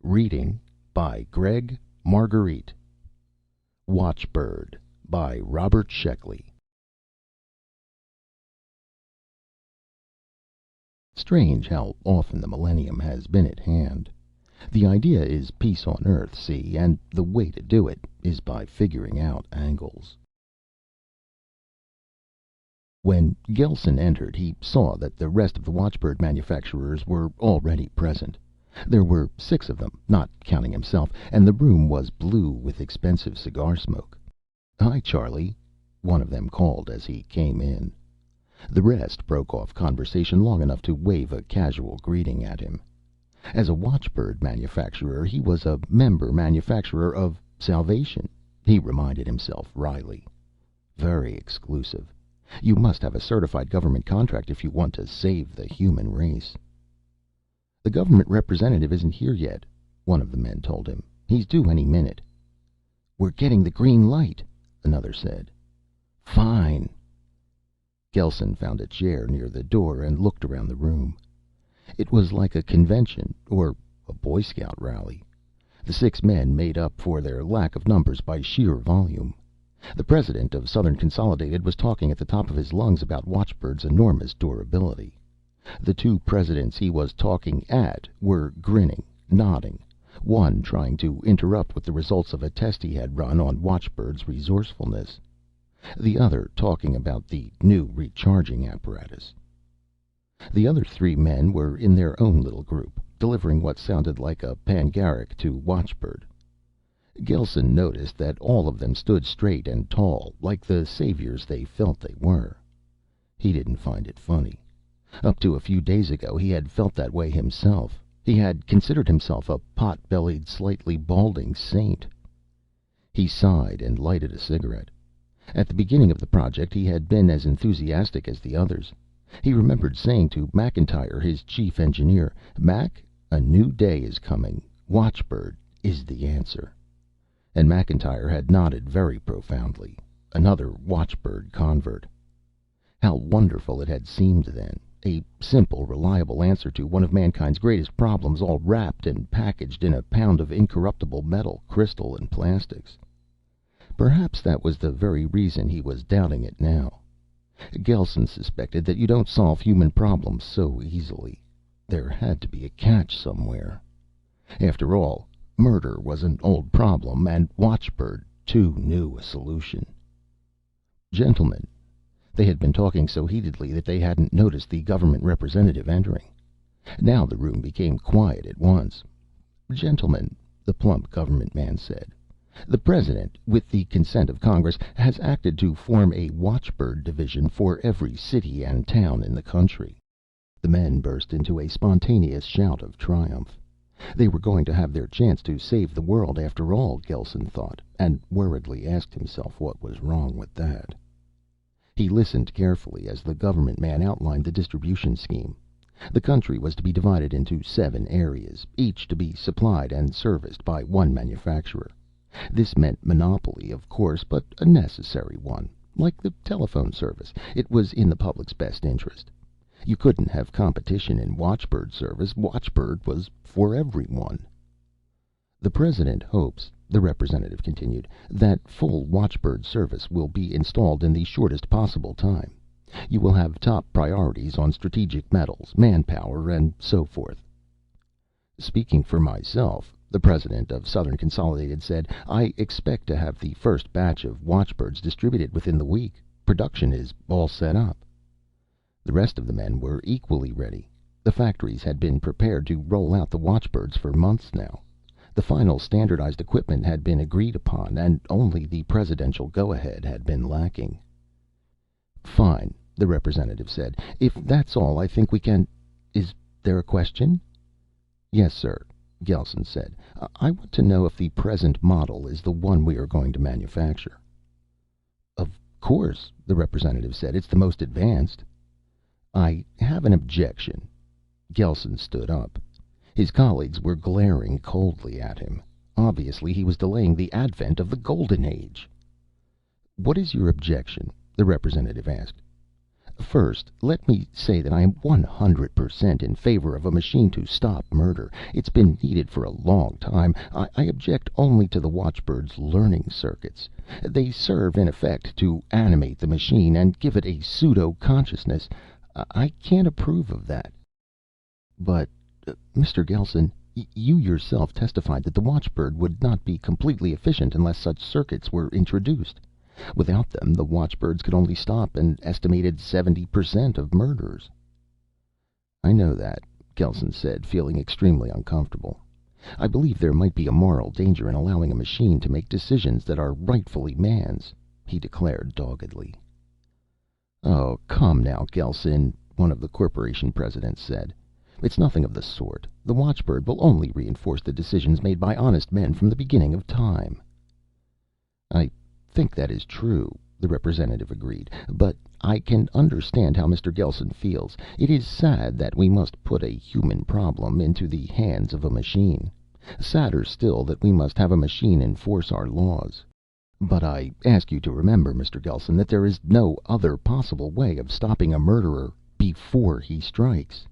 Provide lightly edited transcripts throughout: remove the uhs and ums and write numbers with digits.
Reading by Greg Marguerite. Watchbird by Robert Sheckley. Strange how often the millennium has been at hand. The idea is peace on Earth, see, and the way to do it is by figuring out angles. When Gelsen entered, he saw that the rest of the Watchbird manufacturers were already present. There were 6 of them, not counting himself, and the room was blue with expensive cigar smoke. "Hi, Charlie," one of them called as he came in. The rest broke off conversation long enough to wave a casual greeting at him. As a Watchbird manufacturer, he was a member manufacturer of Salvation, he reminded himself wryly. Very exclusive. You must have a certified government contract if you want to save the human race. "The government representative isn't here yet," one of the men told him. "He's due any minute." "We're getting the green light," another said. "Fine." Gelsen found a chair near the door and looked around the room. It was like a convention or a Boy Scout rally. The 6 men made up for their lack of numbers by sheer volume. The president of Southern Consolidated was talking at the top of his lungs about Watchbird's enormous durability. The 2 presidents he was talking at were grinning, nodding, one trying to interrupt with the results of a test he had run on Watchbird's resourcefulness, the other talking about the new recharging apparatus. The other 3 men were in their own little group, delivering what sounded like a panegyric to Watchbird. Gelsen noticed that all of them stood straight and tall, like the saviors they felt they were. He didn't find it funny. Up to a few days ago, he had felt that way himself. He had considered himself a pot-bellied, slightly balding saint. He sighed and lighted a cigarette. At the beginning of the project, he had been as enthusiastic as the others. He remembered saying to McIntyre, his chief engineer, "Mac, a new day is coming. Watchbird is the answer." And McIntyre had nodded very profoundly. Another Watchbird convert. How wonderful it had seemed then. A simple, reliable answer to one of mankind's greatest problems, all wrapped and packaged in a pound of incorruptible metal, crystal, and plastics. Perhaps that was the very reason he was doubting it now. Gelsen suspected that you don't solve human problems so easily. There had to be a catch somewhere. After all, murder was an old problem, and Watchbird too new a solution. "Gentlemen," they had been talking so heatedly that they hadn't noticed the government representative entering. Now the room became quiet at once. "Gentlemen," the plump government man said, "the President, with the consent of Congress, has acted to form a Watchbird division for every city and town in the country." The men burst into a spontaneous shout of triumph. They were going to have their chance to save the world after all, Gelsen thought, and worriedly asked himself what was wrong with that. He listened carefully as the government man outlined the distribution scheme. The country was to be divided into 7 areas, each to be supplied and serviced by one manufacturer. This meant monopoly, of course, but a necessary one. Like the telephone service, it was in the public's best interest. You couldn't have competition in Watchbird service. Watchbird was for everyone. "The President hopes," the representative continued, "that full Watchbird service will be installed in the shortest possible time. You will have top priorities on strategic metals, manpower, and so forth." "Speaking for myself," the president of Southern Consolidated said, "I expect to have the first batch of Watchbirds distributed within the week. Production is all set up." The rest of the men were equally ready. The factories had been prepared to roll out the Watchbirds for months now. The final standardized equipment had been agreed upon, and only the presidential go-ahead had been lacking. "Fine," the representative said. "If that's all, I think we can... Is there a question?" "Yes, sir," Gelsen said. "I want to know if the present model is the one we are going to manufacture." "Of course," the representative said. "It's the most advanced." "I have an objection." Gelsen stood up. His colleagues were glaring coldly at him. Obviously, he was delaying the advent of the Golden Age. "What is your objection?" the representative asked. First, let me say that I am 100% in favor of a machine to stop murder. It's been needed for a long time. I object only to the Watchbird's learning circuits. They serve, in effect, to animate the machine and give it a pseudo-consciousness. I can't approve of that. But, Mr. Gelson, you yourself testified that the Watchbird would not be completely efficient unless such circuits were introduced. Without them, the watchbirds could only stop an estimated 70% of murders. I know that, Gelson said, feeling extremely uncomfortable. I believe there might be a moral danger in allowing a machine to make decisions that are rightfully man's, he declared doggedly. Oh, come now, Gelson, one of the corporation presidents said. It's nothing of the sort. The Watchbird will only reinforce the decisions made by honest men from the beginning of time. I think that is true, the representative agreed, but I can understand how Mr. Gelson feels. It is sad that we must put a human problem into the hands of a machine. Sadder still that we must have a machine enforce our laws. But I ask you to remember, Mr. Gelson, that there is no other possible way of stopping a murderer before he strikes.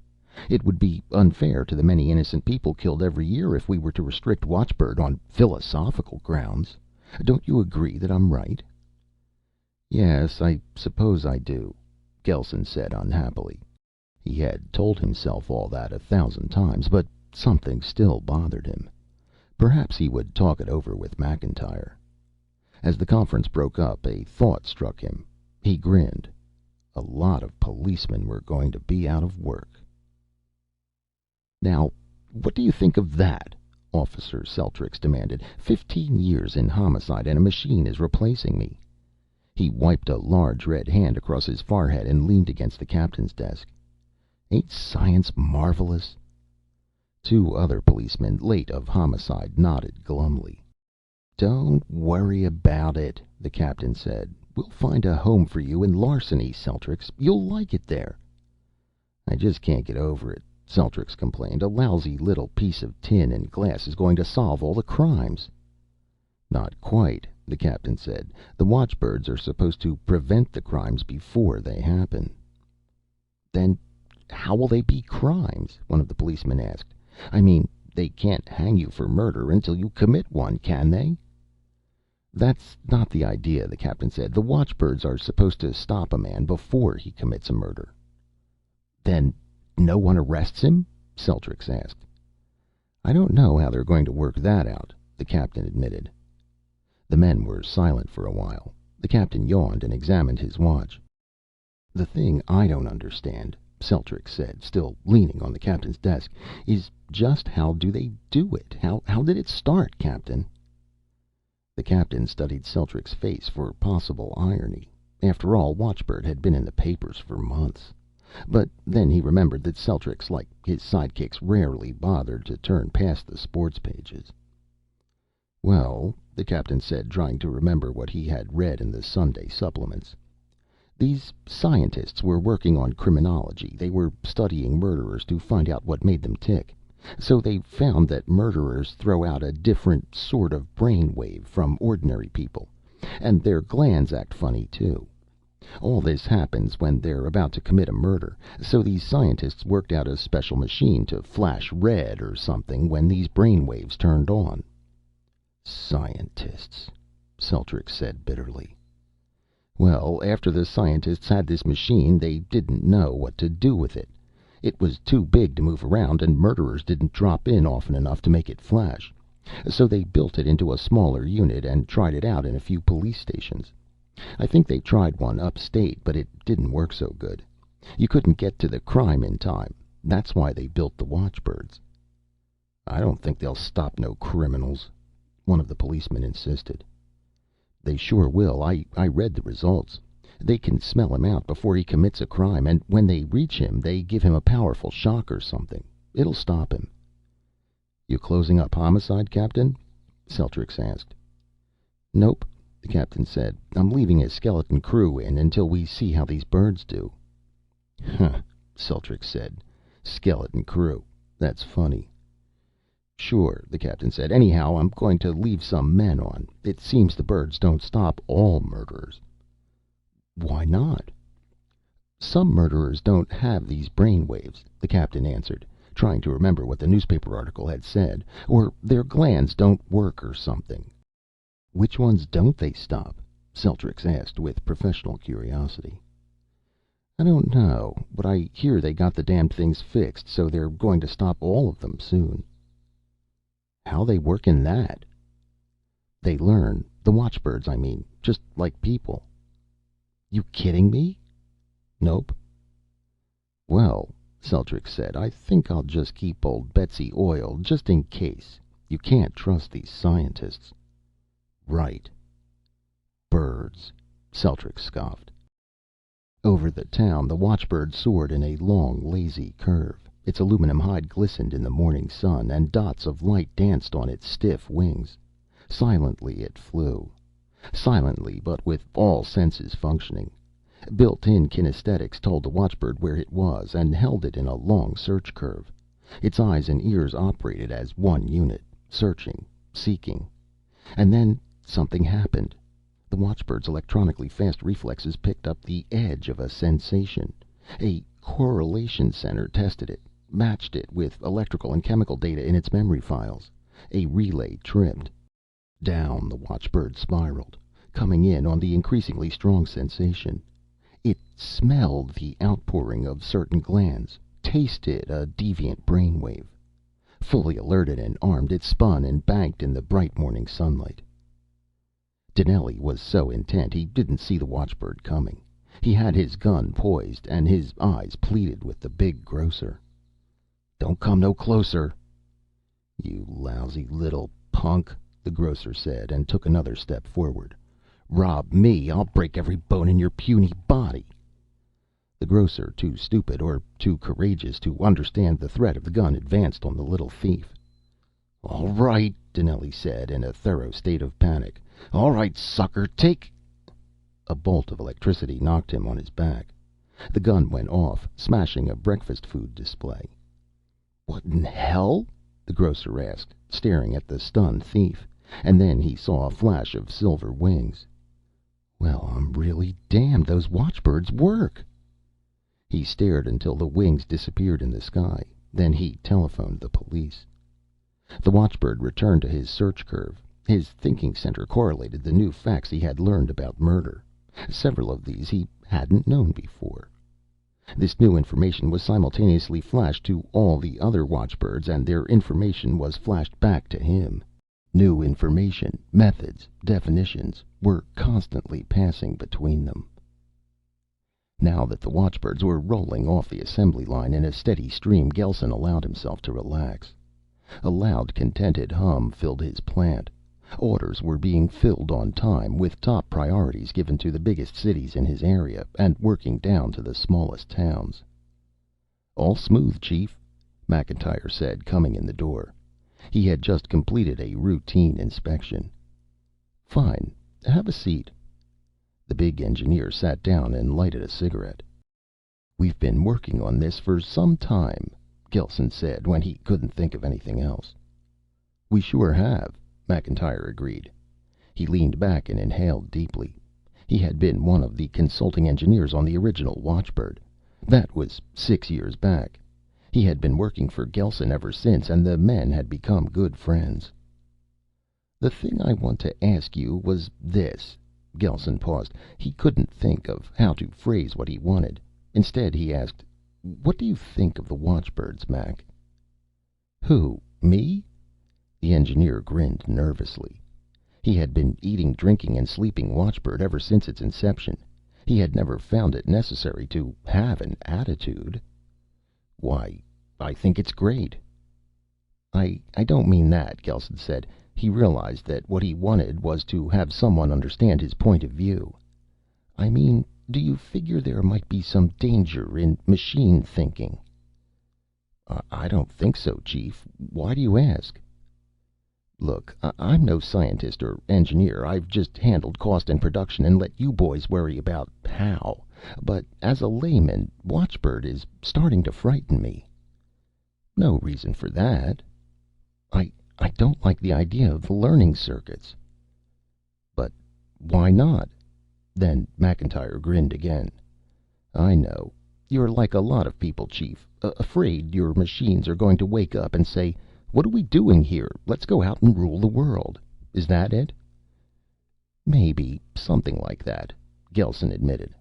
It would be unfair to the many innocent people killed every year if we were to restrict Watchbird on philosophical grounds. Don't you agree that I'm right? Yes, I suppose I do, Gelson said unhappily. He had told himself all that 1,000 times, but something still bothered him. Perhaps he would talk it over with McIntyre. As the conference broke up, a thought struck him. He grinned. A lot of policemen were going to be out of work. Now, what do you think of that? Officer Celtrix demanded. 15 years in homicide, and a machine is replacing me. He wiped a large red hand across his forehead and leaned against the captain's desk. Ain't science marvelous? 2 other policemen, late of homicide, nodded glumly. Don't worry about it, the captain said. We'll find a home for you in larceny, Celtrix. You'll like it there. I just can't get over it, Celtrix complained. A lousy little piece of tin and glass is going to solve all the crimes. Not quite, the captain said. The watchbirds are supposed to prevent the crimes before they happen. Then how will they be crimes? One of the policemen asked. I mean, they can't hang you for murder until you commit one, can they? That's not the idea, the captain said. The watchbirds are supposed to stop a man before he commits a murder. Then no one arrests him? Celtrix asked. I don't know how they're going to work that out, the captain admitted. The men were silent for a while. The captain yawned and examined his watch. The thing I don't understand, Celtrix said, still leaning on the captain's desk, is just how do they do it? How did it start, Captain? The captain studied Celtrix's face for possible irony. After all, Watchbird had been in the papers for months. But then he remembered that Celtrix, like his sidekicks, rarely bothered to turn past the sports pages. Well, the captain said, trying to remember what he had read in the Sunday supplements. These scientists were working on criminology. They were studying murderers to find out what made them tick. So they found that murderers throw out a different sort of brain wave from ordinary people. And their glands act funny, too. All this happens when they're about to commit a murder. So these scientists worked out a special machine to flash red or something when these brain waves turned on. Scientists, Celtrix said bitterly. Well, after the scientists had this machine, they didn't know what to do with it. It was too big to move around, and murderers didn't drop in often enough to make it flash. So they built it into a smaller unit and tried it out in a few police stations. I think they tried one upstate, but it didn't work so good. You couldn't get to the crime in time. That's why they built the watchbirds. I don't think they'll stop no criminals, one of the policemen insisted. They sure will. I read the results. They can smell him out before he commits a crime, and when they reach him, they give him a powerful shock or something. It'll stop him. You closing up homicide, Captain? Celtrix asked. Nope, the captain said. I'm leaving a skeleton crew in until we see how these birds do. Huh, Celtrix said. Skeleton crew. That's funny. Sure, the captain said. Anyhow, I'm going to leave some men on. It seems the birds don't stop all murderers. Why not? Some murderers don't have these brain waves, the captain answered, trying to remember what the newspaper article had said. Or their glands don't work or something. Which ones don't they stop? Celtrix asked with professional curiosity. I don't know, but I hear they got the damned things fixed, so they're going to stop all of them soon. How they working that? They learn. The watchbirds, I mean. Just like people. You kidding me? Nope. Well, Celtrix said, I think I'll just keep old Betsy oiled, just in case. You can't trust these scientists. Right. Birds, Celtrix scoffed. Over the town, the Watchbird soared in a long, lazy curve. Its aluminum hide glistened in the morning sun, and dots of light danced on its stiff wings. Silently it flew. Silently, but with all senses functioning. Built-in kinesthetics told the Watchbird where it was, and held it in a long search curve. Its eyes and ears operated as one unit, searching, seeking. And then something happened. The Watchbird's electronically fast reflexes picked up the edge of a sensation. A correlation center tested it, matched it with electrical and chemical data in its memory files. A relay tripped. Down the Watchbird spiraled, coming in on the increasingly strong sensation. It smelled the outpouring of certain glands, tasted a deviant brainwave. Fully alerted and armed, it spun and banked in the bright morning sunlight. Dinelli was so intent he didn't see the Watchbird coming. He had his gun poised, and his eyes pleaded with the big grocer. Don't come no closer. You lousy little punk, the grocer said, and took another step forward. Rob me, I'll break every bone in your puny body. The grocer, too stupid or too courageous to understand the threat of the gun, advanced on the little thief. All right, Dinelli said, in a thorough state of panic. All right, sucker, take... A bolt of electricity knocked him on his back. The gun went off, smashing a breakfast food display. What in hell? The grocer asked, staring at the stunned thief. And then he saw a flash of silver wings. Well, I'm really damned. Those Watchbirds work. He stared until the wings disappeared in the sky. Then he telephoned the police. The Watchbird returned to his search curve. His thinking center correlated the new facts he had learned about murder. Several of these he hadn't known before. This new information was simultaneously flashed to all the other Watchbirds, and their information was flashed back to him. New information, methods, definitions were constantly passing between them. Now that the Watchbirds were rolling off the assembly line in a steady stream, Gelsen allowed himself to relax. A loud, contented hum filled his plant. Orders were being filled on time, with top priorities given to the biggest cities in his area, and working down to the smallest towns. All smooth, Chief, McIntyre said, coming in the door. He had just completed a routine inspection. Fine. Have a seat. The big engineer sat down and lighted a cigarette. We've been working on this for some time, Gelsen said, when he couldn't think of anything else. We sure have, McIntyre agreed. He leaned back and inhaled deeply. He had been one of the consulting engineers on the original Watchbird. That was 6 years back. He had been working for Gelsen ever since, and the men had become good friends. The thing I want to ask you was this. Gelsen paused. He couldn't think of how to phrase what he wanted. Instead, he asked, what do you think of the Watchbirds, Mac? Who, me? The engineer grinned nervously. He had been eating, drinking, and sleeping Watchbird ever since its inception. He had never found it necessary to have an attitude. Why, I think it's great. I don't mean that, Gelsen said. He realized that what he wanted was to have someone understand his point of view. I mean, do you figure there might be some danger in machine thinking? I don't think so, Chief. Why do you ask? Look, I'm no scientist or engineer. I've just handled cost and production and let you boys worry about how. But as a layman, Watchbird is starting to frighten me. No reason for that. I don't like the idea of the learning circuits. But why not? Then McIntyre grinned again. I know. You're like a lot of people, Chief. Afraid your machines are going to wake up and say, "What are we doing here? Let's go out and rule the world." Is that it? Maybe. Something like that, Gelsen admitted.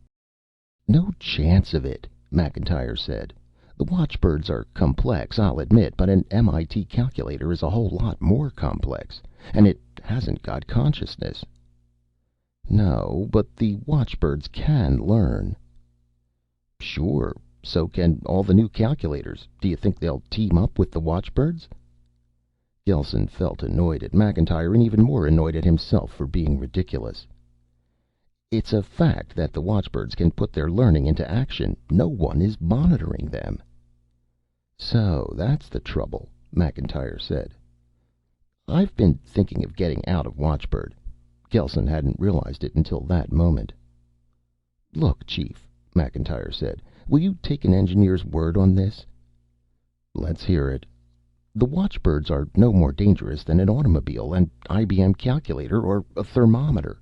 No chance of it, McIntyre said. The watchbirds are complex, I'll admit, but an MIT calculator is a whole lot more complex. And it hasn't got consciousness. No, but the watchbirds can learn. Sure, so can all the new calculators. Do you think they'll team up with the watchbirds? Gelsen felt annoyed at McIntyre and even more annoyed at himself for being ridiculous. It's a fact that the watchbirds can put their learning into action. No one is monitoring them. So that's the trouble, McIntyre said. I've been thinking of getting out of Watchbird. Gelsen hadn't realized it until that moment. Look, Chief, McIntyre said, will you take an engineer's word on this? Let's hear it. The watchbirds are no more dangerous than an automobile, an IBM calculator, or a thermometer.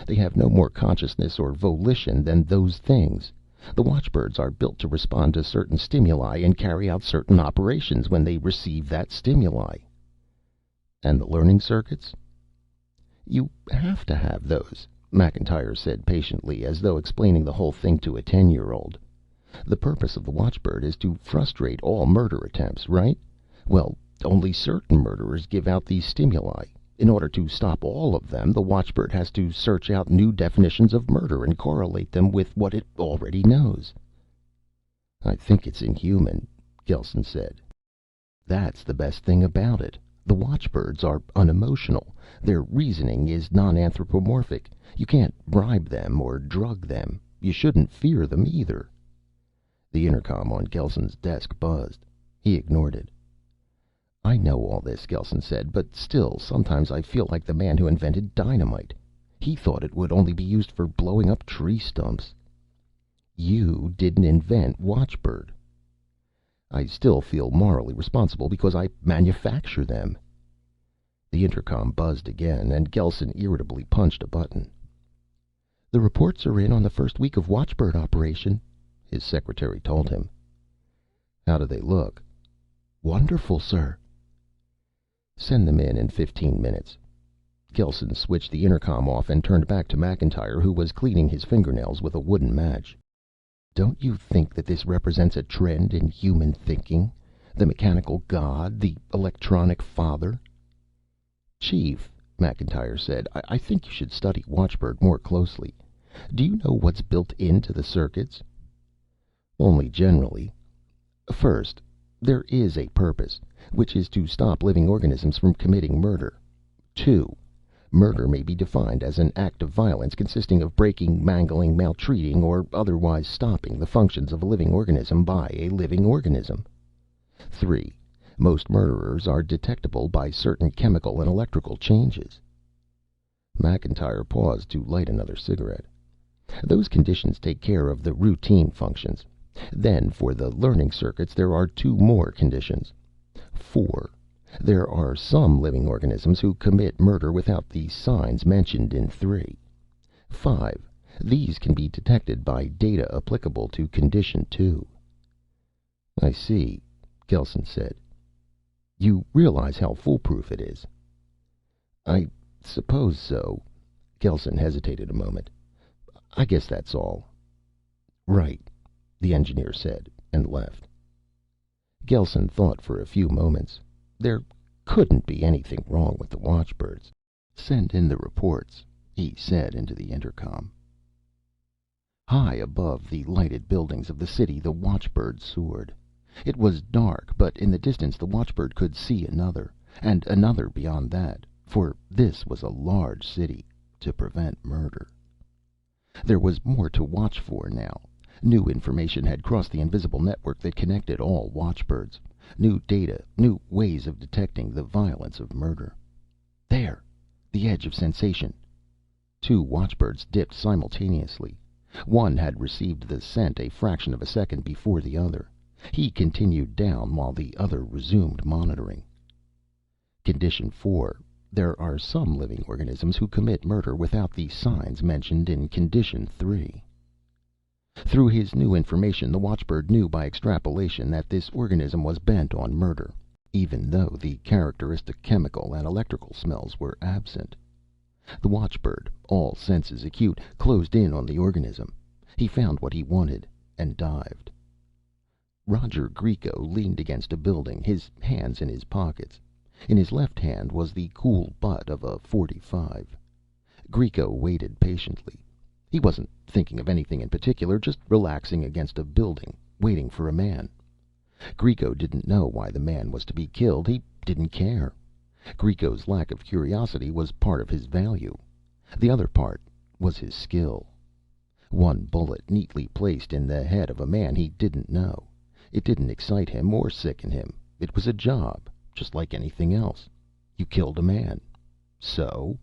They have no more consciousness or volition than those things. The watchbirds are built to respond to certain stimuli and carry out certain operations when they receive that stimuli. And the learning circuits? You have to have those, McIntyre said patiently, as though explaining the whole thing to a 10-year-old. The purpose of the watchbird is to frustrate all murder attempts, right? Well, only certain murderers give out these stimuli. In order to stop all of them, the watchbird has to search out new definitions of murder and correlate them with what it already knows. I think it's inhuman, Gelsen said. That's the best thing about it. The watchbirds are unemotional. Their reasoning is non-anthropomorphic. You can't bribe them or drug them. You shouldn't fear them either. The intercom on Gelsen's desk buzzed. He ignored it. I know all this, Gelsen said, but still, sometimes I feel like the man who invented dynamite. He thought it would only be used for blowing up tree stumps. You didn't invent Watchbird. I still feel morally responsible because I manufacture them. The intercom buzzed again, and Gelsen irritably punched a button. The reports are in on the first week of Watchbird operation, his secretary told him. How do they look? Wonderful, sir. Send them in 15 minutes. Gelsen switched the intercom off and turned back to McIntyre, who was cleaning his fingernails with a wooden match. Don't you think that this represents a trend in human thinking? The mechanical god, the electronic father? Chief, McIntyre said, I think you should study Watchbird more closely. Do you know what's built into the circuits? Only generally. First, there is a purpose, which is to stop living organisms from committing murder. 2. Murder may be defined as an act of violence consisting of breaking, mangling, maltreating, or otherwise stopping the functions of a living organism by a living organism. 3. Most murderers are detectable by certain chemical and electrical changes. McIntyre paused to light another cigarette. Those conditions take care of the routine functions. Then, for the learning circuits, there are 2 more conditions. 4. There are some living organisms who commit murder without the signs mentioned in 3. 5. These can be detected by data applicable to condition 2. I see, Gelsen said. You realize how foolproof it is? I suppose so. Gelsen hesitated a moment. I guess that's all. Right, the engineer said, and left. Gelsen thought for a few moments. There couldn't be anything wrong with the watchbirds. Send in the reports, he said into the intercom. High above the lighted buildings of the city, the watchbird soared. It was dark, but in the distance the watchbird could see another, and another beyond that, for this was a large city, to prevent murder. There was more to watch for now. New information had crossed the invisible network that connected all watchbirds. New data, new ways of detecting the violence of murder. There! The edge of sensation. 2 watchbirds dipped simultaneously. One had received the scent a fraction of a second before the other. He continued down while the other resumed monitoring. Condition 4. There are some living organisms who commit murder without the signs mentioned in condition 3. Through his new information, the watchbird knew by extrapolation that this organism was bent on murder, even though the characteristic chemical and electrical smells were absent. The watchbird, all senses acute, closed in on the organism. He found what he wanted and dived. Roger Greco leaned against a building, his hands in his pockets. In his left hand was the cool butt of a .45. Greco waited patiently. He wasn't thinking of anything in particular, just relaxing against a building, waiting for a man. Greco didn't know why the man was to be killed. He didn't care. Greco's lack of curiosity was part of his value. The other part was his skill. One bullet neatly placed in the head of a man he didn't know. It didn't excite him or sicken him. It was a job, just like anything else. You killed a man. So?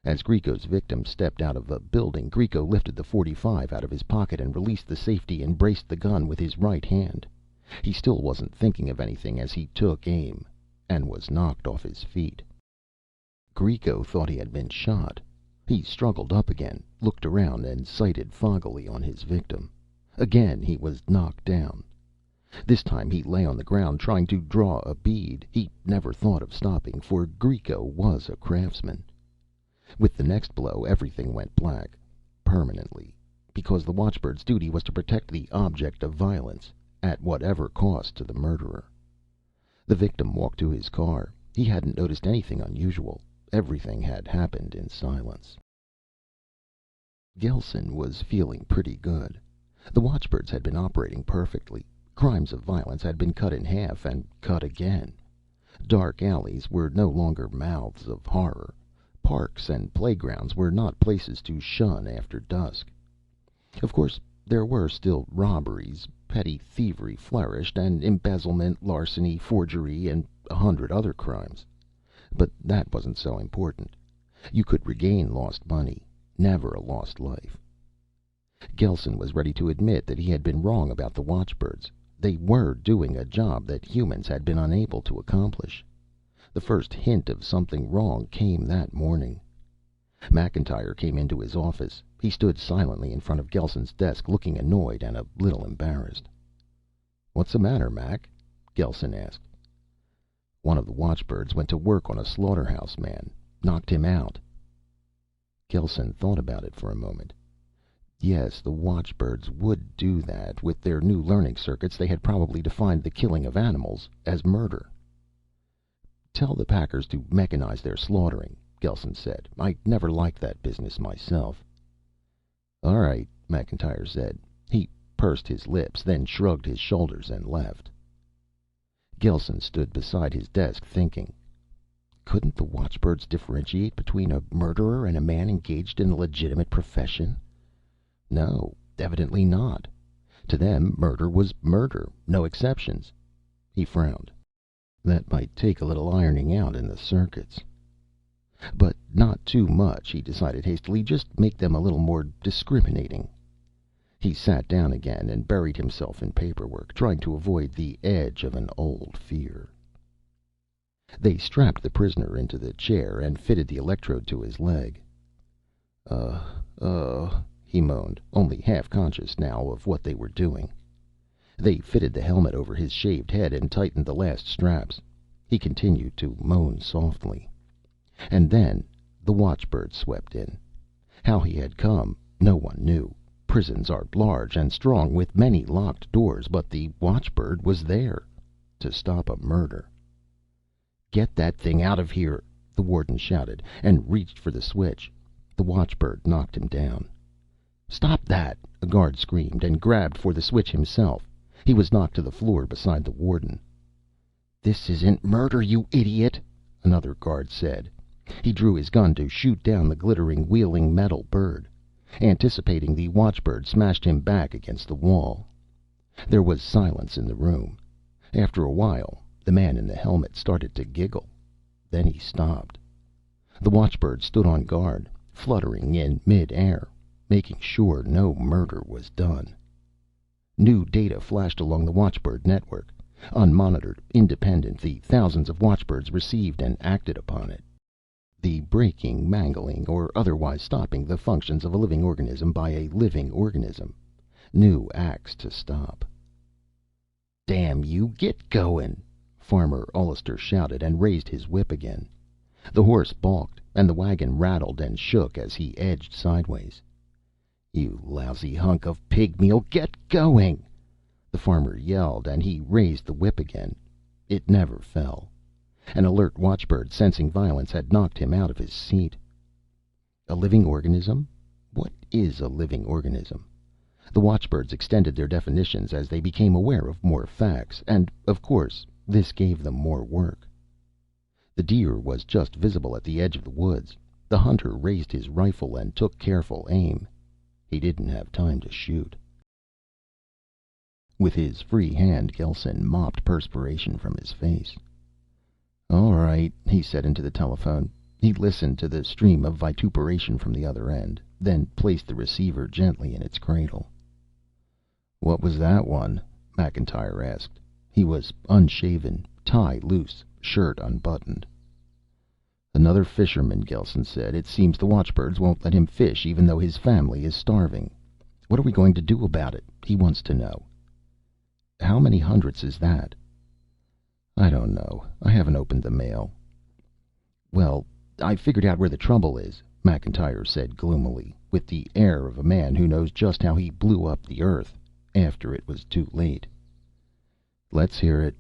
As Greco's victim stepped out of a building, Greco lifted the .45 out of his pocket and released the safety and braced the gun with his right hand. He still wasn't thinking of anything as he took aim and was knocked off his feet. Greco thought he had been shot. He struggled up again, looked around, and sighted foggily on his victim. Again he was knocked down. This time he lay on the ground trying to draw a bead. He never thought of stopping, for Greco was a craftsman. With the next blow, everything went black. Permanently. Because the watchbird's duty was to protect the object of violence, at whatever cost to the murderer. The victim walked to his car. He hadn't noticed anything unusual. Everything had happened in silence. Gelsen was feeling pretty good. The watchbirds had been operating perfectly. Crimes of violence had been cut in half and cut again. Dark alleys were no longer mouths of horror. Parks and playgrounds were not places to shun after dusk. Of course, there were still robberies. Petty thievery flourished, and embezzlement, larceny, forgery, and 100 other crimes. But that wasn't so important. You could regain lost money, never a lost life. Gelsen was ready to admit that he had been wrong about the watchbirds. They were doing a job that humans had been unable to accomplish. The first hint of something wrong came that morning. McIntyre came into his office. He stood silently in front of Gelsen's desk, looking annoyed and a little embarrassed. "What's the matter, Mac?" Gelsen asked. "One of the watchbirds went to work on a slaughterhouse man. Knocked him out." Gelsen thought about it for a moment. Yes, the watchbirds would do that. With their new learning circuits, they had probably defined the killing of animals as murder. "Tell the packers to mechanize their slaughtering," Gelsen said. "I never liked that business myself." "All right," McIntyre said. He pursed his lips, then shrugged his shoulders and left. Gelsen stood beside his desk, thinking. Couldn't the watchbirds differentiate between a murderer and a man engaged in a legitimate profession? No, evidently not. To them, murder was murder, no exceptions. He frowned. That might take a little ironing out in the circuits. But not too much, he decided hastily. Just make them a little more discriminating. He sat down again and buried himself in paperwork, trying to avoid the edge of an old fear. They strapped the prisoner into the chair and fitted the electrode to his leg. He moaned, only half conscious now of what they were doing. They fitted the helmet over his shaved head and tightened the last straps. He continued to moan softly. And then the watchbird swept in. How he had come, no one knew. Prisons are large and strong, with many locked doors, but the watchbird was there to stop a murder. "Get that thing out of here!" the warden shouted, and reached for the switch. The watchbird knocked him down. "Stop that!" a guard screamed, and grabbed for the switch himself. He was knocked to the floor beside the warden. "This isn't murder, you idiot!" another guard said. He drew his gun to shoot down the glittering, wheeling metal bird. Anticipating, the watchbird smashed him back against the wall. There was silence in the room. After a while, the man in the helmet started to giggle. Then he stopped. The watchbird stood on guard, fluttering in mid-air, making sure no murder was done. New data flashed along the watchbird network. Unmonitored, independent, the thousands of watchbirds received and acted upon it. The breaking, mangling, or otherwise stopping the functions of a living organism by a living organism. new acts to stop. "Damn you, get going!" Farmer Ollister shouted and raised his whip again. The horse balked, and the wagon rattled and shook as he edged sideways. "You lousy hunk of pig meal, get going!" the farmer yelled, and he raised the whip again. It never fell. An alert watchbird, sensing violence, had knocked him out of his seat. A living organism? What is a living organism? The watchbirds extended their definitions as they became aware of more facts, and, of course, this gave them more work. The deer was just visible at the edge of the woods. The hunter raised his rifle and took careful aim. He didn't have time to shoot. With his free hand, Gelsen mopped perspiration from his face. "All right," he said into the telephone. He listened to the stream of vituperation from the other end, then placed the receiver gently in its cradle. "What was that one?" McIntyre asked. He was unshaven, tie loose, shirt unbuttoned. "Another fisherman," Gelsen said. "It seems the watchbirds won't let him fish even though his family is starving. What are we going to do about it? He wants to know." "How many hundredths is that?" "I don't know. I haven't opened the mail." "Well, I figured out where the trouble is," McIntyre said gloomily, with the air of a man who knows just how he blew up the Earth after it was too late. "Let's hear it."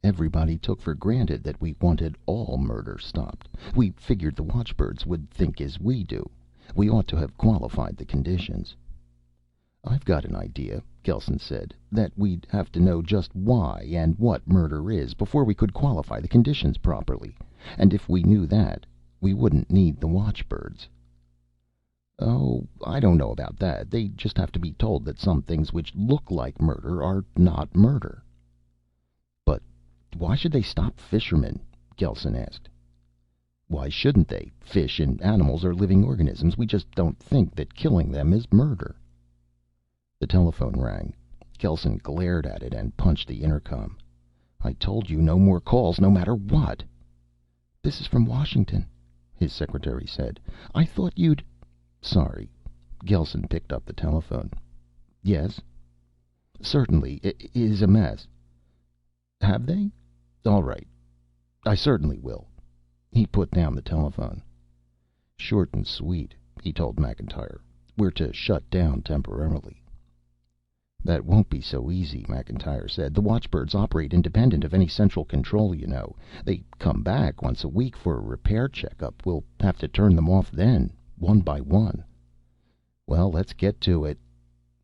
"Everybody took for granted that we wanted all murder stopped. We figured the watchbirds would think as we do. We ought to have qualified the conditions." "I've got an idea," Gelsen said, "that we'd have to know just why and what murder is before we could qualify the conditions properly. And if we knew that, we wouldn't need the watchbirds." "Oh, I don't know about that. They just have to be told that some things which look like murder are not murder." "But why should they stop fishermen?" Gelsen asked. "Why shouldn't they? Fish and animals are living organisms. We just don't think that killing them is murder." The telephone rang. Gelsen glared at it and punched the intercom. "I told you no more calls, no matter what." "This is from Washington," his secretary said. "I thought you'd—" "Sorry." Gelsen picked up the telephone. "Yes?" "Certainly. It is a mess." "Have they? All right. I certainly will." He put down the telephone. "Short and sweet," he told McIntyre. "We're to shut down temporarily." "That won't be so easy," McIntyre said. "The watchbirds operate independent of any central control, you know. They come back once a week for a repair checkup. We'll have to turn them off then, one by one." "Well, let's get to it.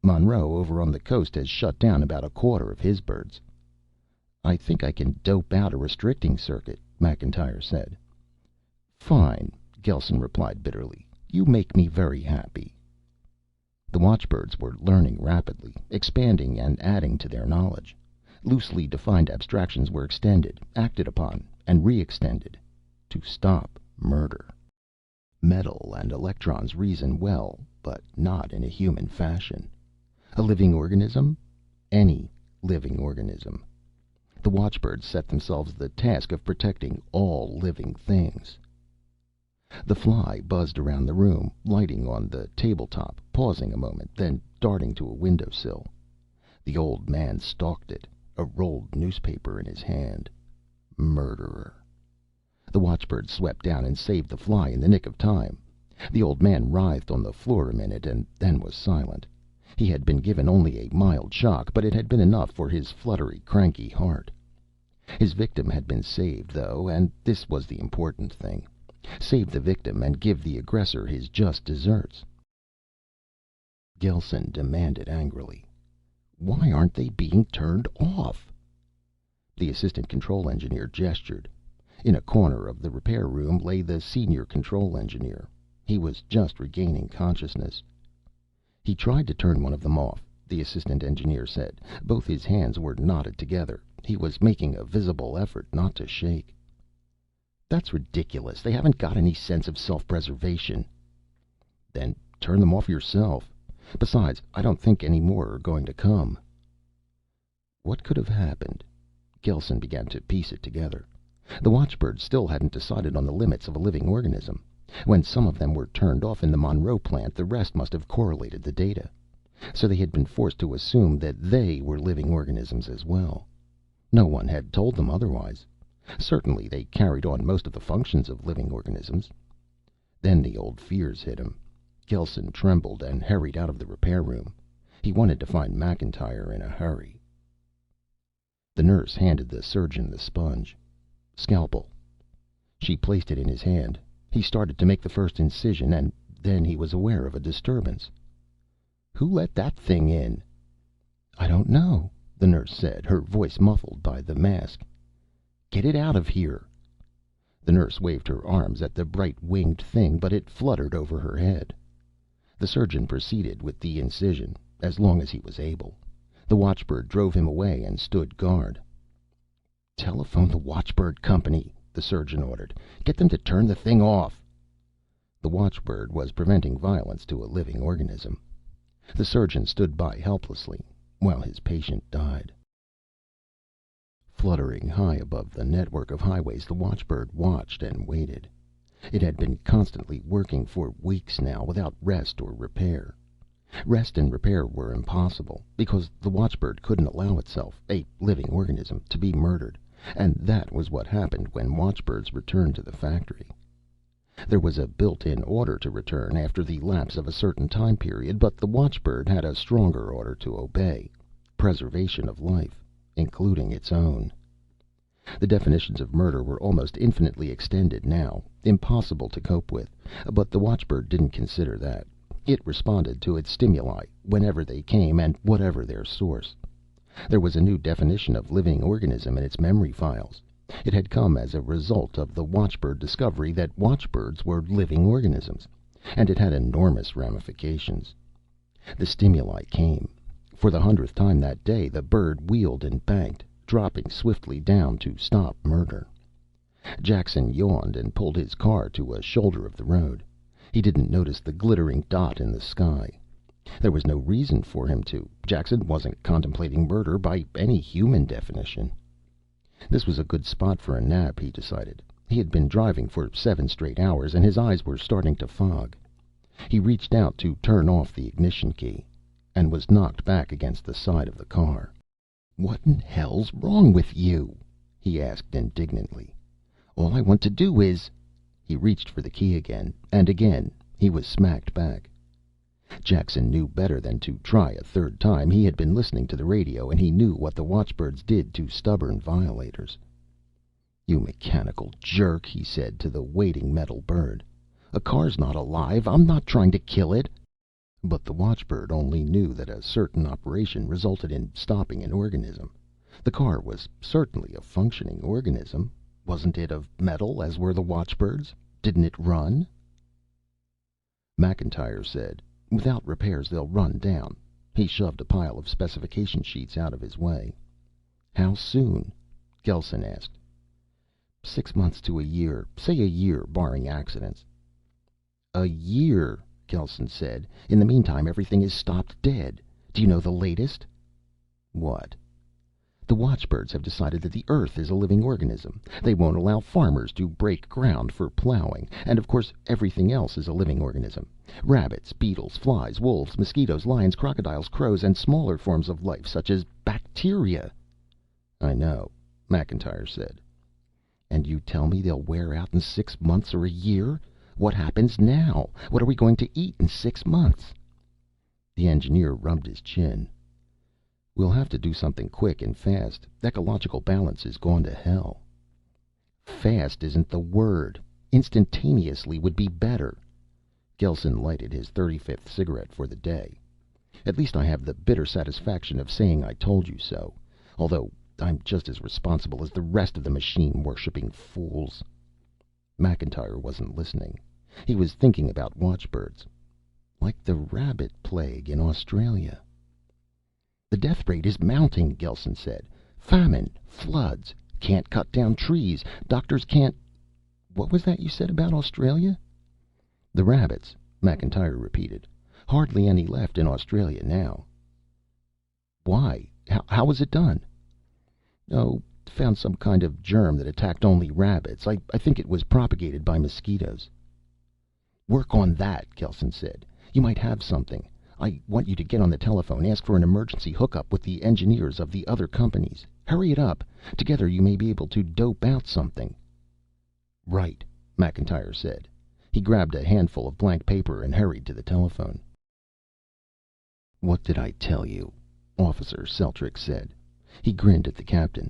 Monroe over on the coast has shut down about a quarter of his birds." "I think I can dope out a restricting circuit," McIntyre said. "Fine," Gelsen replied bitterly. "You make me very happy." The watchbirds were learning rapidly, expanding and adding to their knowledge. Loosely defined abstractions were extended, acted upon, and re-extended. To stop murder. Metal and electrons reason well, but not in a human fashion. A living organism? Any living organism. The watchbirds set themselves the task of protecting all living things. The fly buzzed around the room, lighting on the tabletop, pausing a moment, then darting to a windowsill. The old man stalked it, a rolled newspaper in his hand. Murderer. The watchbird swept down and saved the fly in the nick of time. The old man writhed on the floor a minute and then was silent. He had been given only a mild shock, but it had been enough for his fluttery, cranky heart. His victim had been saved, though, and this was the important thing. Save the victim and give the aggressor his just deserts. Gelsen demanded angrily, "Why aren't they being turned off?" The assistant control engineer gestured. In a corner of the repair room lay the senior control engineer. He was just regaining consciousness. "He tried to turn one of them off," the assistant engineer said. Both his hands were knotted together. He was making a visible effort not to shake. "That's ridiculous. They haven't got any sense of self-preservation." "Then turn them off yourself. Besides, I don't think any more are going to come." What could have happened? Gelsen began to piece it together. The watchbirds still hadn't decided on the limits of a living organism. When some of them were turned off in the Monroe plant, the rest must have correlated the data. So they had been forced to assume that they were living organisms as well. No one had told them otherwise. Certainly they carried on most of the functions of living organisms. Then the old fears hit him. Gelsen trembled and hurried out of the repair room. He wanted to find McIntyre in a hurry. The nurse handed the surgeon the sponge. "Scalpel." She placed it in his hand. He started to make the first incision, and then he was aware of a disturbance. "Who let that thing in?" "I don't know," the nurse said, her voice muffled by the mask. "Get it out of here." The nurse waved her arms at the bright winged thing, but it fluttered over her head. The surgeon proceeded with the incision, as long as he was able. The watchbird drove him away and stood guard. "Telephone the Watchbird Company," the surgeon ordered. "Get them to turn the thing off." The watchbird was preventing violence to a living organism. The surgeon stood by helplessly while his patient died. Fluttering high above the network of highways, the watchbird watched and waited. It had been constantly working for weeks now, without rest or repair. Rest and repair were impossible, because the watchbird couldn't allow itself, a living organism, to be murdered, and that was what happened when watchbirds returned to the factory. There was a built-in order to return after the lapse of a certain time period, but the watchbird had a stronger order to obey: preservation of life, including its own. The definitions of murder were almost infinitely extended now, impossible to cope with, but the watchbird didn't consider that. It responded to its stimuli, whenever they came and whatever their source. There was a new definition of living organism in its memory files. It had come as a result of the watchbird discovery that watchbirds were living organisms, and it had enormous ramifications. The stimuli came. For the 100th time that day, the bird wheeled and banked, dropping swiftly down to stop murder. Jackson yawned and pulled his car to a shoulder of the road. He didn't notice the glittering dot in the sky. There was no reason for him to. Jackson wasn't contemplating murder by any human definition. This was a good spot for a nap, he decided. He had been driving for 7 straight hours, and his eyes were starting to fog. He reached out to turn off the ignition key, and was knocked back against the side of the car. "What in hell's wrong with you?" he asked indignantly. "All I want to do is—" He reached for the key again, and again he was smacked back. Jackson knew better than to try a third time. He had been listening to the radio, and he knew what the watchbirds did to stubborn violators. "You mechanical jerk," he said to the waiting metal bird. "A car's not alive. I'm not trying to kill it." But the watchbird only knew that a certain operation resulted in stopping an organism. The car was certainly a functioning organism. Wasn't it of metal, as were the watchbirds? Didn't it run? McIntyre said, "Without repairs, they'll run down." He shoved a pile of specification sheets out of his way. "How soon?" Gelsen asked. 6 months to a year. Say a year, barring accidents." "A year," Gelsen said. "In the meantime, everything is stopped dead. Do you know the latest?" "What?" "The watchbirds have decided that the Earth is a living organism. They won't allow farmers to break ground for plowing. And of course everything else is a living organism. Rabbits, beetles, flies, wolves, mosquitoes, lions, crocodiles, crows, and smaller forms of life such as bacteria." "I know," McIntyre said. "And you tell me they'll wear out in 6 months or a year? What happens now? What are we going to eat in 6 months?" The engineer rubbed his chin. "We'll have to do something quick and fast. Ecological balance has gone to hell." "Fast isn't the word. Instantaneously would be better." Gelsen lighted his 35th cigarette for the day. "At least I have the bitter satisfaction of saying I told you so. Although I'm just as responsible as the rest of the machine-worshipping fools." McIntyre wasn't listening. He was thinking about watchbirds. Like the rabbit plague in Australia. "The death rate is mounting," Gelsen said. "Famine, floods, can't cut down trees. Doctors can't—" "What was that you said about Australia?" "The rabbits," McIntyre repeated. "Hardly any left in Australia now." "Why? How was it done?" "Oh, found some kind of germ that attacked only rabbits. I think it was propagated by mosquitoes." "Work on that," Gelsen said. "You might have something. I want you to get on the telephone, ask for an emergency hookup with the engineers of the other companies. Hurry it up. Together you may be able to dope out something." "Right," McIntyre said. He grabbed a handful of blank paper and hurried to the telephone. "What did I tell you?" Officer Celtric said. He grinned at the captain.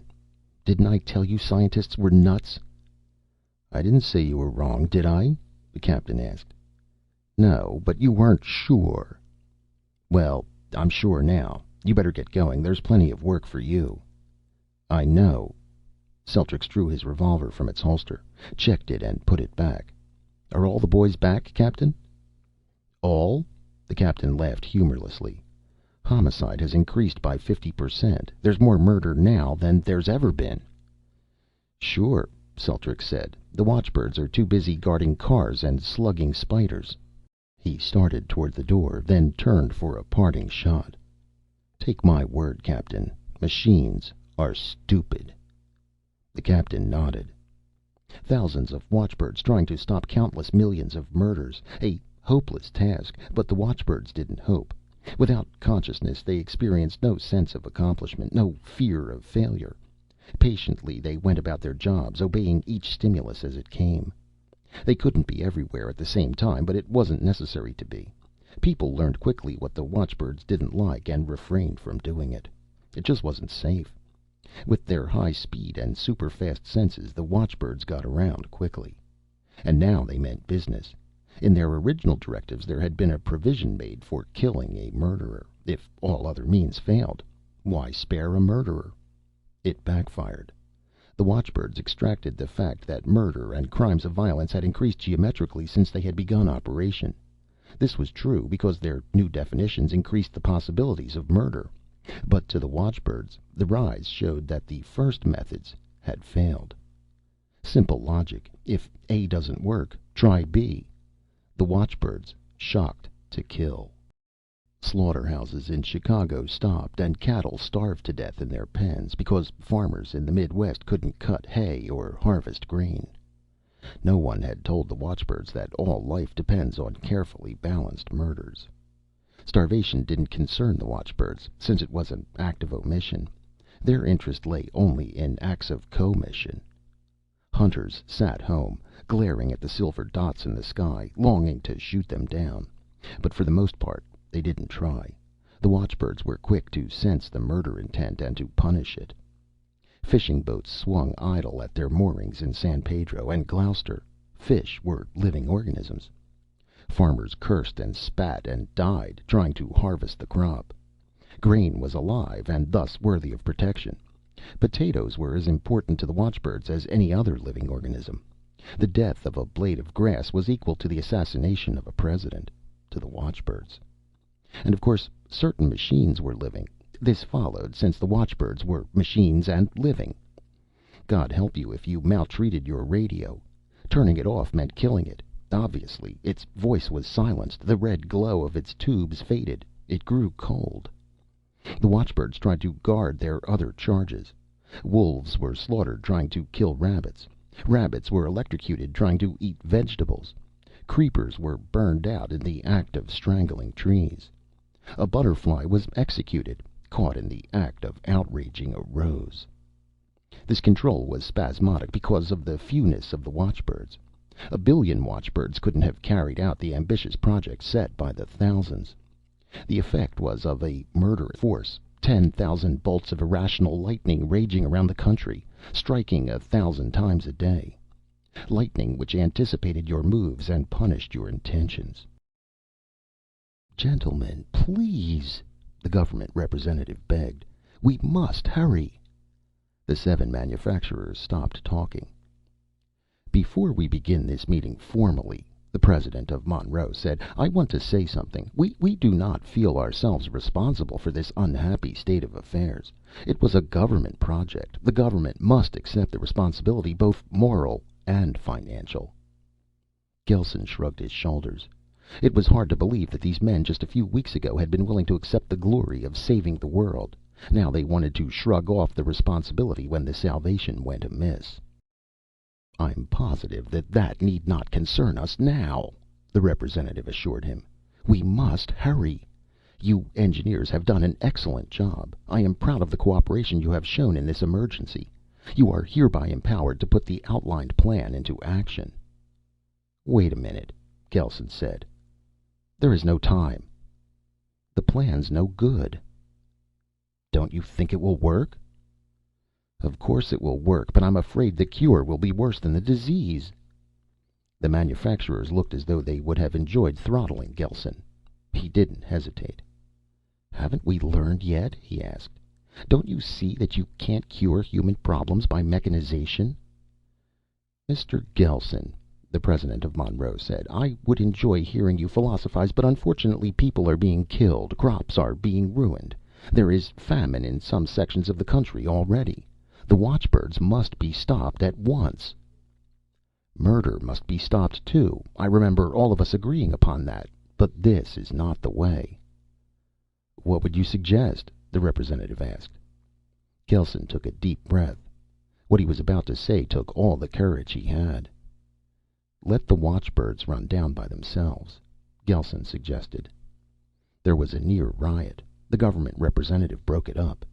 "Didn't I tell you scientists were nuts?" "I didn't say you were wrong, did I?" the captain asked. "No, but you weren't sure." "Well, I'm sure now. You better get going. There's plenty of work for you." "I know." Celtric drew his revolver from its holster, checked it, and put it back. "Are all the boys back, Captain?" "All?" The captain laughed humorlessly. "Homicide has increased by 50%. There's more murder now than there's ever been." "Sure," Celtric said. "The watchbirds are too busy guarding cars and slugging spiders." He started toward the door, then turned for a parting shot. "Take my word, Captain. Machines are stupid." The captain nodded. Thousands of watchbirds trying to stop countless millions of murders. A hopeless task, but the watchbirds didn't hope. Without consciousness, they experienced no sense of accomplishment, no fear of failure. Patiently, they went about their jobs, obeying each stimulus as it came. They couldn't be everywhere at the same time, but it wasn't necessary to be. People learned quickly what the watchbirds didn't like and refrained from doing it. It just wasn't safe. With their high speed and super fast senses, the watchbirds got around quickly. And now they meant business. In their original directives, there had been a provision made for killing a murderer, if all other means failed. Why spare a murderer? It backfired. The watchbirds extracted the fact that murder and crimes of violence had increased geometrically since they had begun operation. This was true because their new definitions increased the possibilities of murder. But to the watchbirds, the rise showed that the first methods had failed. Simple logic. If A doesn't work, try B. The watchbirds shocked to kill. Slaughterhouses in Chicago stopped, and cattle starved to death in their pens because farmers in the Midwest couldn't cut hay or harvest grain. No one had told the watchbirds that all life depends on carefully balanced murders. Starvation didn't concern the watchbirds, since it was an act of omission. Their interest lay only in acts of commission. Hunters sat home, glaring at the silver dots in the sky, longing to shoot them down. But for the most part, they didn't try. The watchbirds were quick to sense the murder intent and to punish it. Fishing boats swung idle at their moorings in San Pedro and Gloucester. Fish were living organisms. Farmers cursed and spat and died, trying to harvest the crop. Grain was alive and thus worthy of protection. Potatoes were as important to the watchbirds as any other living organism. The death of a blade of grass was equal to the assassination of a president, to the watchbirds. And of course, certain machines were living. This followed, since the watchbirds were machines and living. God help you if you maltreated your radio. Turning it off meant killing it. Obviously, its voice was silenced. The red glow of its tubes faded. It grew cold. The watchbirds tried to guard their other charges. Wolves were slaughtered trying to kill rabbits. Rabbits were electrocuted trying to eat vegetables. Creepers were burned out in the act of strangling trees. A butterfly was executed, caught in the act of outraging a rose. This control was spasmodic because of the fewness of the watchbirds. 1 billion watchbirds couldn't have carried out the ambitious project set by the thousands. The effect was of a murderous force, 10,000 bolts of irrational lightning raging around the country, striking 1,000 times a day. Lightning which anticipated your moves and punished your intentions. "Gentlemen, please," the government representative begged. "We must hurry." The 7 manufacturers stopped talking. "Before we begin this meeting formally," the president of Monroe said, "I want to say something. We do not feel ourselves responsible for this unhappy state of affairs. It was a government project. The government must accept the responsibility, both moral and financial." Gelsen shrugged his shoulders. It was hard to believe that these men just a few weeks ago had been willing to accept the glory of saving the world. Now they wanted to shrug off the responsibility when the salvation went amiss. "I'm positive that that need not concern us now," the representative assured him. "We must hurry. You engineers have done an excellent job. I am proud of the cooperation you have shown in this emergency. You are hereby empowered to put the outlined plan into action." "Wait a minute," Gelsen said. "There is no time." "The plan's no good." "Don't you think it will work?" "Of course it will work, but I'm afraid the cure will be worse than the disease." The manufacturers looked as though they would have enjoyed throttling Gelsen. He didn't hesitate. "Haven't we learned yet?" he asked. "Don't you see that you can't cure human problems by mechanization?" "Mr. Gelsen," the president of Monroe said, "I would enjoy hearing you philosophize, but unfortunately people are being killed, crops are being ruined. There is famine in some sections of the country already. The watchbirds must be stopped at once." "Murder must be stopped, too. I remember all of us agreeing upon that. But this is not the way." "What would you suggest?" the representative asked. Gelsen took a deep breath. What he was about to say took all the courage he had. "Let the watchbirds run down by themselves," Gelsen suggested. There was a near riot. The government representative broke it up.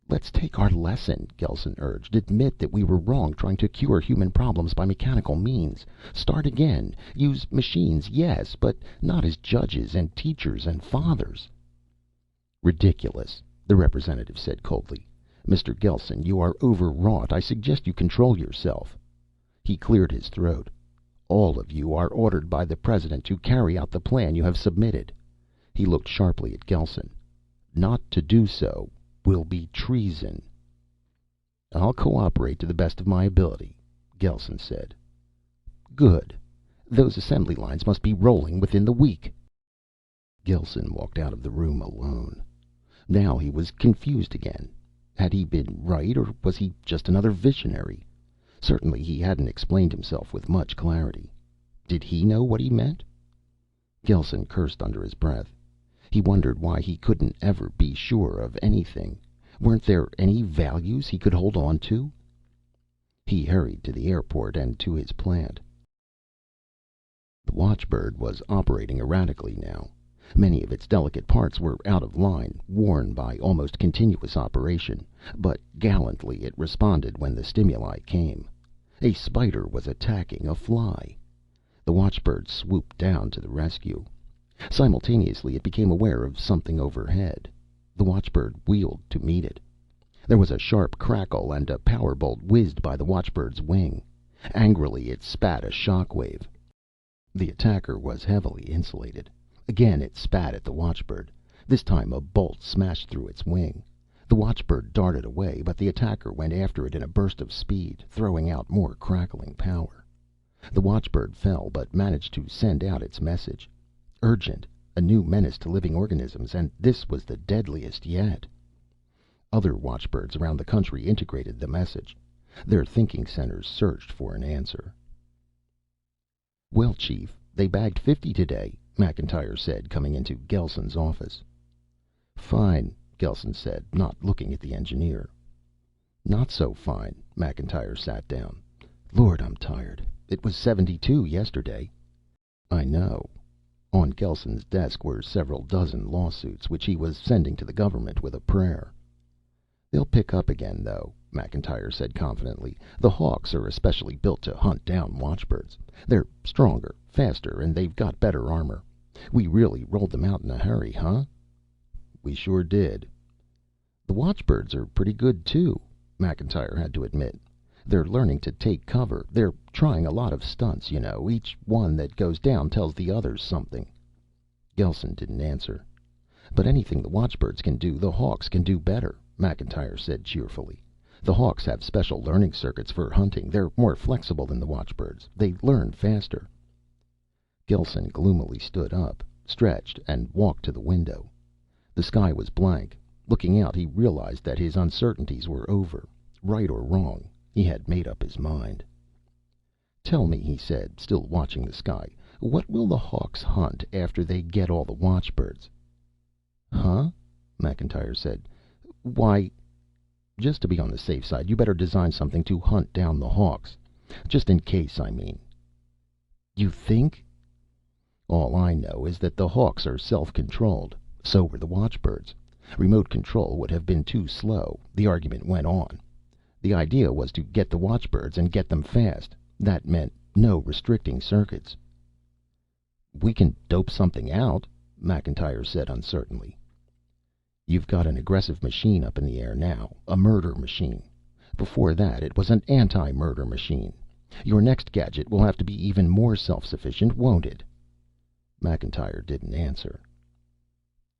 "Let's take our lesson," Gelsen urged. "Admit that we were wrong trying to cure human problems by mechanical means. Start again. Use machines, yes, but not as judges and teachers and fathers." "Ridiculous," the representative said coldly. "Mr. Gelsen, you are overwrought. I suggest you control yourself." He cleared his throat. "All of you are ordered by the President to carry out the plan you have submitted." He looked sharply at Gelsen. "Not to do so will be treason." "I'll cooperate to the best of my ability," Gelsen said. "Good. Those assembly lines must be rolling within the week." Gelsen walked out of the room alone. Now he was confused again. Had he been right, or was he just another visionary? Certainly he hadn't explained himself with much clarity. Did he know what he meant? Gelsen cursed under his breath. He wondered why he couldn't ever be sure of anything. Weren't there any values he could hold on to? He hurried to the airport and to his plant. The Watchbird was operating erratically now. Many of its delicate parts were out of line, worn by almost continuous operation, but gallantly it responded when the stimuli came. A spider was attacking a fly. The Watchbird swooped down to the rescue. Simultaneously it became aware of something overhead. The Watchbird wheeled to meet it. There was a sharp crackle and a power bolt whizzed by the Watchbird's wing. Angrily it spat a shock wave. The attacker was heavily insulated. Again it spat at the Watchbird. This time a bolt smashed through its wing. The Watchbird darted away, but the attacker went after it in a burst of speed, throwing out more crackling power. The Watchbird fell, but managed to send out its message. Urgent, a new menace to living organisms, and this was the deadliest yet. Other watchbirds around the country integrated the message. Their thinking centers searched for an answer. "Well, Chief, they bagged 50 today," McIntyre said, coming into Gelsen's office. "Fine," Gelsen said, not looking at the engineer. "Not so fine." McIntyre sat down. "Lord, I'm tired. It was 72 yesterday." "I know." On Gelsen's desk were several dozen lawsuits, which he was sending to the government with a prayer. "They'll pick up again, though," McIntyre said confidently. "The Hawks are especially built to hunt down watchbirds. They're stronger, faster, and they've got better armor. We really rolled them out in a hurry, huh?" "We sure did." "The watchbirds are pretty good, too," McIntyre had to admit. "They're learning to take cover. They're trying a lot of stunts, you know. Each one that goes down tells the others something." Gelsen didn't answer. "But anything the watchbirds can do, the Hawks can do better," McIntyre said cheerfully. "The Hawks have special learning circuits for hunting. They're more flexible than the watchbirds. They learn faster." Gelsen gloomily stood up, stretched, and walked to the window. The sky was blank. Looking out, he realized that his uncertainties were over. Right or wrong, he had made up his mind. "Tell me," he said, still watching the sky, "what will the Hawks hunt after they get all the watchbirds?" "Huh?" McIntyre said. "Why, just to be on the safe side, you better design something to hunt down the Hawks. Just in case, I mean." "You think?" "All I know is that the Hawks are self-controlled. So were the watchbirds. Remote control would have been too slow, the argument went on. The idea was to get the watchbirds and get them fast. That meant no restricting circuits. "We can dope something out," McIntyre said uncertainly. "You've got an aggressive machine up in the air now. A murder machine. Before that it was an anti-murder machine. Your next gadget will have to be even more self-sufficient, won't it?" McIntyre didn't answer.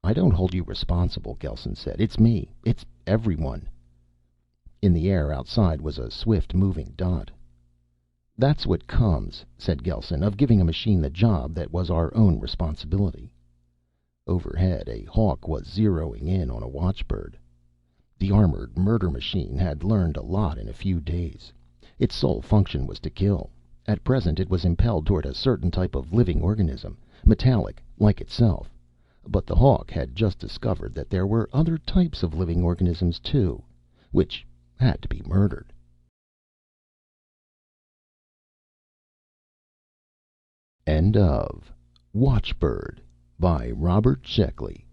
"I don't hold you responsible," Gelsen said. "It's me. It's everyone." In the air outside was a swift moving dot. "That's what comes," said Gelsen, "of giving a machine the job that was our own responsibility." Overhead, a hawk was zeroing in on a watchbird. The armored murder machine had learned a lot in a few days. Its sole function was to kill. At present it was impelled toward a certain type of living organism, metallic, like itself. But the hawk had just discovered that there were other types of living organisms, too, which had to be murdered. End of Watchbird by Robert Sheckley.